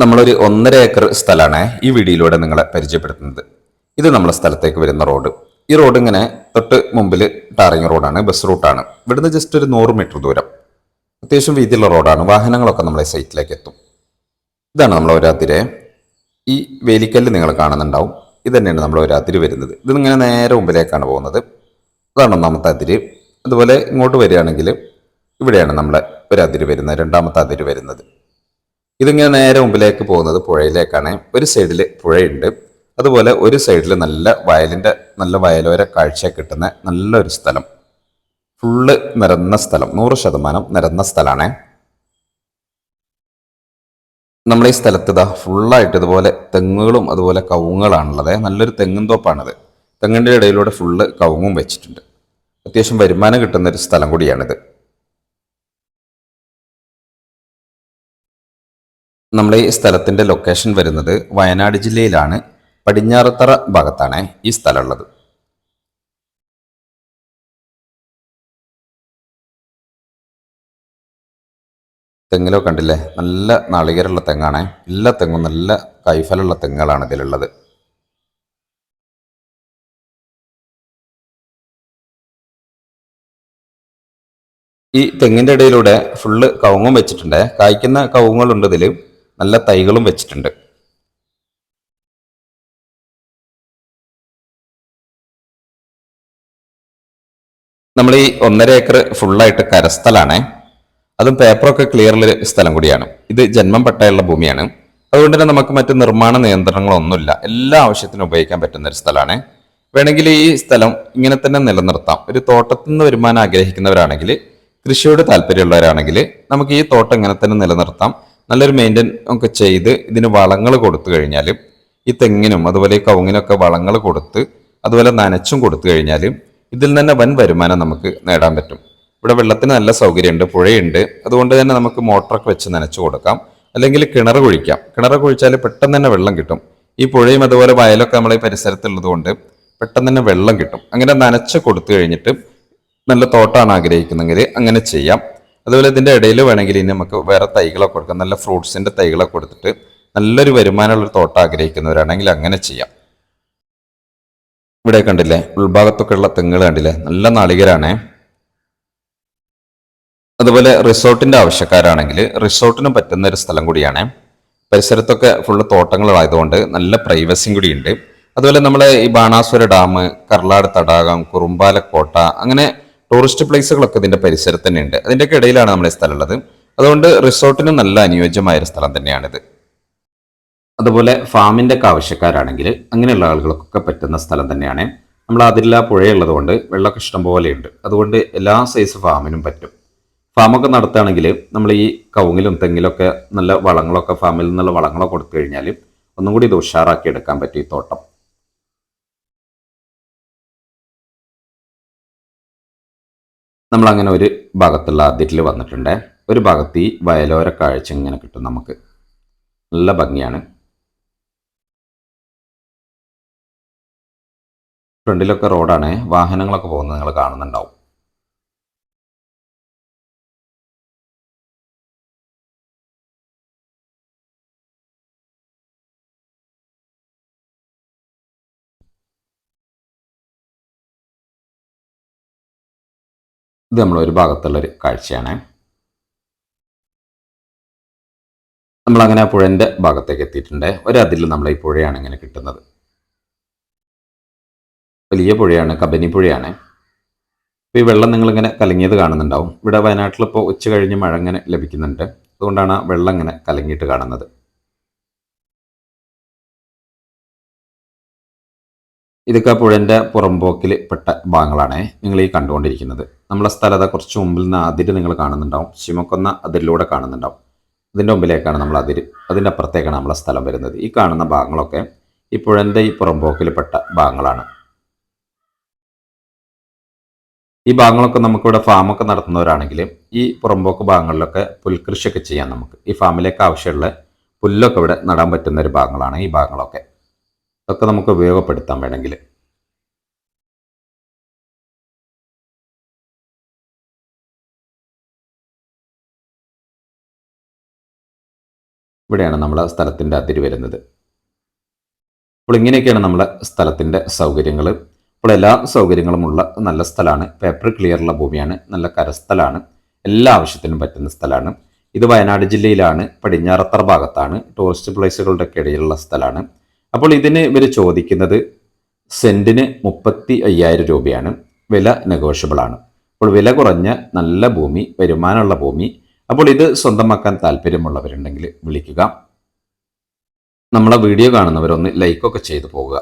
നമ്മളൊരു 1.5 ഏക്കർ സ്ഥലമാണ് ഈ വീഡിയോയിലൂടെ നിങ്ങളെ പരിചയപ്പെടുത്തുന്നത്. ഇത് നമ്മുടെ സ്ഥലത്തേക്ക് വരുന്ന റോഡ്. ഈ റോഡ് ഇങ്ങനെ തൊട്ട് മുമ്പിൽ ടാറിങ് റോഡാണ്, ബസ് റൂട്ടാണ്. ഇവിടുന്ന് ജസ്റ്റ് ഒരു 100 മീറ്റർ ദൂരം. അത്യാവശ്യം വീതിയുള്ള റോഡാണ്, വാഹനങ്ങളൊക്കെ നമ്മളെ സൈറ്റിലേക്ക് എത്തും. ഇതാണ് നമ്മളെ ഒരു അതിര്. ഈ വേലിക്കല്ല് നിങ്ങൾ കാണുന്നുണ്ടാവും. ഇത് തന്നെയാണ് നമ്മളെ ഒരു അതിര് വരുന്നത്. ഇതിങ്ങനെ നേരെ മുമ്പിലേക്കാണ് പോകുന്നത്. അതാണ് ഒന്നാമത്തെ അതിര്. അതുപോലെ ഇങ്ങോട്ട് വരികയാണെങ്കിൽ ഇവിടെയാണ് നമ്മളെ ഒരു അതിര് വരുന്നത്, രണ്ടാമത്തെ അതിര് വരുന്നത്. ഇതിങ്ങനെ നേരെ മുമ്പിലേക്ക് പോകുന്നത് പുഴയിലേക്കാണ്. ഒരു സൈഡിൽ പുഴയുണ്ട്, അതുപോലെ ഒരു സൈഡിൽ നല്ല വയലോര കാഴ്ച കിട്ടുന്ന നല്ലൊരു സ്ഥലം. ഫുള്ള് നിരന്ന സ്ഥലം, 100% നിരന്ന സ്ഥലമാണ്. നമ്മളെ ഈ സ്ഥലത്ത് ഇതാ ഫുള്ളായിട്ട് ഇതുപോലെ തെങ്ങുകളും അതുപോലെ കവുങ്ങുകളാണുള്ളത്. നല്ലൊരു തെങ്ങും തോപ്പാണിത്. തെങ്ങിൻ്റെ ഇടയിലൂടെ ഫുള്ള് കവുങ്ങും വെച്ചിട്ടുണ്ട്. അത്യാവശ്യം വരുമാനം കിട്ടുന്ന ഒരു സ്ഥലം കൂടിയാണിത്. നമ്മളെ ഈ സ്ഥലത്തിന്റെ ലൊക്കേഷൻ വരുന്നത് വയനാട് ജില്ലയിലാണ്, പടിഞ്ഞാറത്തറ ഭാഗത്താണ് ഈ സ്ഥലമുള്ളത്. തെങ്ങിലോ കണ്ടില്ലേ, നല്ല നാളികേരമുള്ള തെങ്ങാണ്. എല്ലാ തെങ്ങും നല്ല കൈഫലുള്ള തെങ്ങുകളാണ് ഇതിലുള്ളത്. ഈ തെങ്ങിന്റെ ഇടയിലൂടെ ഫുള്ള് കവുങ്ങും വെച്ചിട്ടുണ്ട്. കായ്ക്കുന്ന കവുങ്ങുകളുണ്ട് ഇതിൽ, നല്ല തൈകളും വെച്ചിട്ടുണ്ട്. നമ്മൾ ഈ 1.5 ഏക്കർ ഫുള്ളായിട്ട് കരസ്ഥലാണ്. അതും പേപ്പറൊക്കെ ക്ലിയറുള്ള സ്ഥലം കൂടിയാണ്. ഇത് ജന്മം പട്ടയുള്ള ഭൂമിയാണ്. അതുകൊണ്ട് തന്നെ നമുക്ക് മറ്റ് നിർമ്മാണ നിയന്ത്രണങ്ങളൊന്നുമില്ല. എല്ലാ ആവശ്യത്തിനും ഉപയോഗിക്കാൻ പറ്റുന്ന ഒരു സ്ഥലമാണ്. വേണമെങ്കിൽ ഈ സ്ഥലം ഇങ്ങനെ തന്നെ നിലനിർത്താം. ഒരു തോട്ടത്തിൽ നിന്ന് വരുമാനം ആഗ്രഹിക്കുന്നവരാണെങ്കിൽ, കൃഷിയോട് താല്പര്യമുള്ളവരാണെങ്കിൽ നമുക്ക് ഈ തോട്ടം ഇങ്ങനെ തന്നെ നിലനിർത്താം. നല്ലൊരു മെയിൻറ്റെയിൻ ഒക്കെ ചെയ്ത് ഇതിന് വളങ്ങൾ കൊടുത്തു കഴിഞ്ഞാൽ, ഈ തെങ്ങിനും അതുപോലെ ഈ കവുങ്ങിനൊക്കെ വളങ്ങൾ കൊടുത്ത് അതുപോലെ നനച്ചും കൊടുത്തു കഴിഞ്ഞാൽ ഇതിൽ തന്നെ വൻ വരുമാനം നമുക്ക് നേടാൻ പറ്റും. ഇവിടെ വെള്ളത്തിന് നല്ല സൗകര്യമുണ്ട്, പുഴയുണ്ട്. അതുകൊണ്ട് തന്നെ നമുക്ക് മോട്ടറൊക്കെ വെച്ച് നനച്ചു കൊടുക്കാം. അല്ലെങ്കിൽ കിണർ കുഴിക്കാം. കിണർ കുഴിച്ചാൽ പെട്ടെന്ന് തന്നെ വെള്ളം കിട്ടും. ഈ പുഴയും അതുപോലെ വയലൊക്കെ നമ്മളെ ഈ പരിസരത്തുള്ളത് കൊണ്ട് പെട്ടെന്ന് തന്നെ വെള്ളം കിട്ടും. അങ്ങനെ നനച്ച് കൊടുത്തു കഴിഞ്ഞിട്ട് നല്ല തോട്ടമാണ് ആഗ്രഹിക്കുന്നെങ്കിൽ അങ്ങനെ ചെയ്യാം. അതുപോലെ ഇതിൻ്റെ ഇടയിൽ വേണമെങ്കിൽ ഇനി നമുക്ക് വേറെ തൈകളൊക്കെ കൊടുക്കാം. നല്ല ഫ്രൂട്ട്സിൻ്റെ തൈകളൊക്കെ കൊടുത്തിട്ട് നല്ലൊരു വരുമാനമുള്ളൊരു തോട്ടം ആഗ്രഹിക്കുന്നവരാണെങ്കിൽ അങ്ങനെ ചെയ്യാം. ഇവിടെ കണ്ടില്ലേ, ഉൾഭാഗത്തൊക്കെ ഉള്ള തെങ്ങുകൾ കണ്ടില്ലേ, നല്ല നാളികേരാണേ. അതുപോലെ റിസോർട്ടിന്റെ ആവശ്യക്കാരാണെങ്കിൽ റിസോർട്ടിനും പറ്റുന്ന ഒരു സ്ഥലം കൂടിയാണ്. പരിസരത്തൊക്കെ ഫുള്ള് തോട്ടങ്ങളായതുകൊണ്ട് നല്ല പ്രൈവസിയും കൂടി ഉണ്ട്. അതുപോലെ നമ്മളെ ഈ ബാണാസുര ഡാം, കർലാട് തടാകം, കുറുമ്പാലക്കോട്ട, അങ്ങനെ ടൂറിസ്റ്റ് പ്ലേസുകളൊക്കെ ഇതിന്റെ പരിസരത്ത് തന്നെ ഉണ്ട്. അതിൻ്റെയൊക്കെ ഇടയിലാണ് നമ്മുടെ സ്ഥലം ഉള്ളത്. അതുകൊണ്ട് റിസോർട്ടിനും നല്ല അനുയോജ്യമായ ഒരു സ്ഥലം തന്നെയാണിത്. അതുപോലെ ഫാമിന്റെ ഒക്കെ ആവശ്യക്കാരാണെങ്കിൽ അങ്ങനെയുള്ള ആളുകൾക്കൊക്കെ പറ്റുന്ന സ്ഥലം തന്നെയാണ്. നമ്മൾ അതിരില്ല പുഴയുള്ളത് കൊണ്ട് വെള്ളമൊക്കെ ഇഷ്ടം പോലെയുണ്ട്. അതുകൊണ്ട് എല്ലാ സൈസ് ഫാമിനും പറ്റും. ഫാമൊക്കെ നടത്തുകയാണെങ്കിൽ നമ്മൾ ഈ കവുങ്ങിലും തെങ്ങിലൊക്കെ നല്ല വളങ്ങളൊക്കെ, ഫാമിൽ നിന്നുള്ള വളങ്ങളൊക്കെ കൊടുത്തു കഴിഞ്ഞാൽ ഒന്നും കൂടി ഇത് ഉഷാറാക്കി എടുക്കാൻ പറ്റും ഈ തോട്ടം. നമ്മൾ അങ്ങനെ ഒരു ഭാഗത്തുള്ള അതിരിൽ വന്നിട്ടുണ്ട്. ഒരു ഭാഗത്ത് ഈ വയലോര കാഴ്ച ഇങ്ങനെ കിട്ടും നമുക്ക്. നല്ല ഭംഗിയാണ്. ഫ്രണ്ടിലൊക്കെ റോഡാണ്, വാഹനങ്ങളൊക്കെ പോകുന്നത് നിങ്ങൾ കാണുന്നുണ്ടാവും. ഇത് നമ്മളൊരു ഭാഗത്തുള്ളൊരു കാഴ്ചയാണ്. നമ്മളങ്ങനെ ആ പുഴൻ്റെ ഭാഗത്തേക്ക് എത്തിയിട്ടുണ്ട്. ഒരതിൽ നമ്മൾ ഈ പുഴയാണ് ഇങ്ങനെ കിട്ടുന്നത്. വലിയ പുഴയാണ്, കബനി പുഴയാണ്. ഇപ്പോൾ ഈ വെള്ളം നിങ്ങളിങ്ങനെ കലങ്ങിയത് കാണുന്നുണ്ടാവും. ഇവിടെ വയനാട്ടിൽ ഇപ്പോൾ ഉച്ച കഴിഞ്ഞ് മഴ ഇങ്ങനെ ലഭിക്കുന്നുണ്ട്. അതുകൊണ്ടാണ് ആ വെള്ളം ഇങ്ങനെ കലങ്ങിയിട്ട് കാണുന്നത്. ഇതൊക്കെ ആ പുഴൻ്റെ പുറംപോക്കിൽ പെട്ട ഭാഗങ്ങളാണ് നിങ്ങൾ ഈ കണ്ടുകൊണ്ടിരിക്കുന്നത്. നമ്മളെ സ്ഥലത കുറച്ച് മുമ്പിൽ നിന്ന് അതിര് നിങ്ങൾ കാണുന്നുണ്ടാവും. ശിമക്കൊന്ന അതിരിലൂടെ കാണുന്നുണ്ടാവും. ഇതിൻ്റെ മുമ്പിലേക്കാണ് നമ്മൾ അതിര്. അതിൻ്റെ അപ്പുറത്തേക്കാണ് നമ്മളെ സ്ഥലം വരുന്നത്. ഈ കാണുന്ന ഭാഗങ്ങളൊക്കെ ഈ പുഴൻ്റെ ഈ പുറംപോക്കിൽ പെട്ട ഭാഗങ്ങളാണ്. ഈ ഭാഗങ്ങളൊക്കെ നമുക്കിവിടെ ഫാമൊക്കെ നടത്തുന്നവരാണെങ്കിൽ ഈ പുറമ്പോക്ക് ഭാഗങ്ങളിലൊക്കെ പുൽകൃഷിയൊക്കെ ചെയ്യാം. നമുക്ക് ഈ ഫാമിലേക്ക് ആവശ്യമുള്ള പുല്ലൊക്കെ ഇവിടെ നടാൻ പറ്റുന്ന ഒരു ഭാഗങ്ങളാണ് ഈ ഭാഗങ്ങളൊക്കെ. ഇതൊക്കെ നമുക്ക് ഉപയോഗപ്പെടുത്താൻ വേണമെങ്കിൽ. ഇവിടെയാണ് നമ്മളെ സ്ഥലത്തിൻ്റെ അതിര് വരുന്നത്. അപ്പോൾ ഇങ്ങനെയൊക്കെയാണ് നമ്മളെ സ്ഥലത്തിൻ്റെ സൗകര്യങ്ങൾ. അപ്പോൾ എല്ലാ സൗകര്യങ്ങളുമുള്ള നല്ല സ്ഥലമാണ്. പേപ്പർ ക്ലിയറുള്ള ഭൂമിയാണ്. നല്ല കരസ്ഥലമാണ്. എല്ലാ ആവശ്യത്തിനും പറ്റുന്ന സ്ഥലമാണ്. ഇത് വയനാട് ജില്ലയിലാണ്, പടിഞ്ഞാറത്തറ ഭാഗത്താണ്. ടൂറിസ്റ്റ് പ്ലേസുകളുടെ ഒക്കെ ഇടയിലുള്ള സ്ഥലമാണ്. അപ്പോൾ ഇതിന് ഇവർ ചോദിക്കുന്നത് സെന്റിന് 35,000 രൂപയാണ്. വില നെഗോഷ്യബിൾ ആണ്. അപ്പോൾ വില കുറഞ്ഞ നല്ല ഭൂമി, വരുമാനമുള്ള ഭൂമി. അപ്പോൾ ഇത് സ്വന്തമാക്കാൻ താല്പര്യമുള്ളവരുണ്ടെങ്കിൽ വിളിക്കുക. നമ്മളെ വീഡിയോ കാണുന്നവരൊന്ന് ലൈക്കൊക്കെ ചെയ്തു പോവുക.